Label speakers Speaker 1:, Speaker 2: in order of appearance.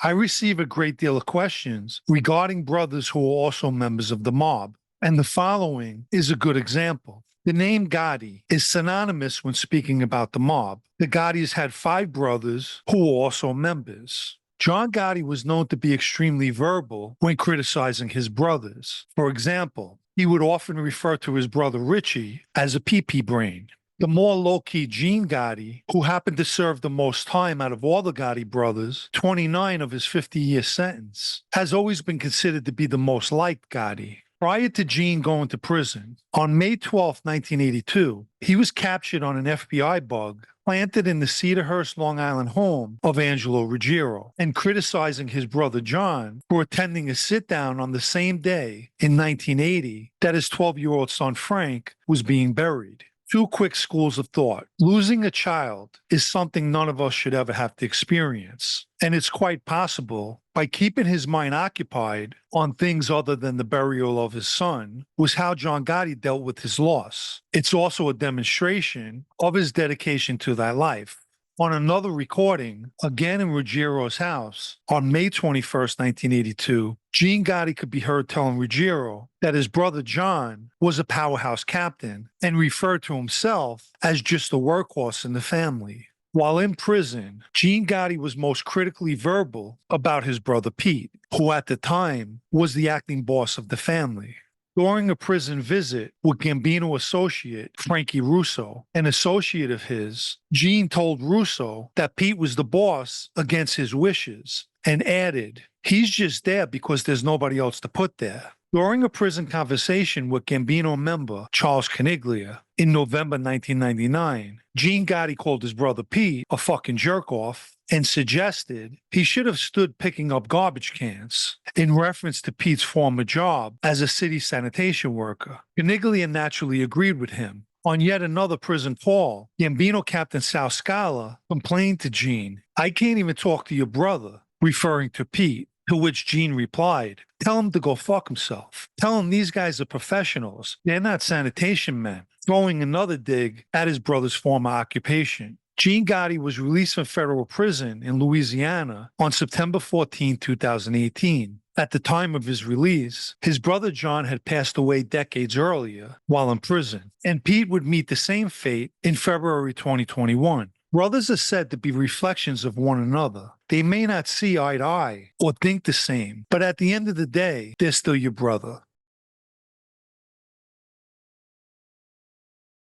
Speaker 1: I receive a great deal of questions regarding brothers who are also members of the mob, and the following is a good example. The name Gotti is synonymous when speaking about the mob. The Gottis had 5 brothers who were also members. John Gotti was known to be extremely verbal when criticizing his brothers. For example, he would often refer to his brother Richie as a pee-pee brain. The more low-key Gene Gotti, who happened to serve the most time out of all the Gotti brothers, 29 of his 50-year sentence, has always been considered to be the most liked Gotti. Prior to Gene going to prison, on May 12, 1982, he was captured on an FBI bug planted in the Cedarhurst, Long Island home of Angelo Ruggiero and criticizing his brother John for attending a sit-down on the same day in 1980 that his 12-year-old son Frank was being buried. 2 quick schools of thought. Losing a child is something none of us should ever have to experience. And it's quite possible, by keeping his mind occupied on things other than the burial of his son, was how John Gotti dealt with his loss. It's also a demonstration of his dedication to that life. On another recording, again in Ruggiero's house, on May 21st, 1982, Gene Gotti could be heard telling Ruggiero that his brother John was a powerhouse captain and referred to himself as just a workhorse in the family. While in prison, Gene Gotti was most critically verbal about his brother Pete, who at the time was the acting boss of the family. During a prison visit with Gambino associate Frankie Russo, an associate of his, Gene told Russo that Pete was the boss against his wishes and added, "He's just there because there's nobody else to put there." During a prison conversation with Gambino member Charles Caniglia in November 1999, Gene Gotti called his brother Pete a fucking jerk-off and suggested he should have stood picking up garbage cans in reference to Pete's former job as a city sanitation worker. Caniglia naturally agreed with him. On yet another prison call, Gambino Captain Sal Scala complained to Gene, "I can't even talk to your brother," referring to Pete. To which Gene replied, "Tell him to go fuck himself. Tell him these guys are professionals. They're not sanitation men," throwing another dig at his brother's former occupation. Gene Gotti was released from federal prison in Louisiana on September 14, 2018. At the time of his release, his brother John had passed away decades earlier while in prison, and Pete would meet the same fate in February 2021. Brothers are said to be reflections of one another. They may not see eye to eye or think the same, but at the end of the day, they're still your brother.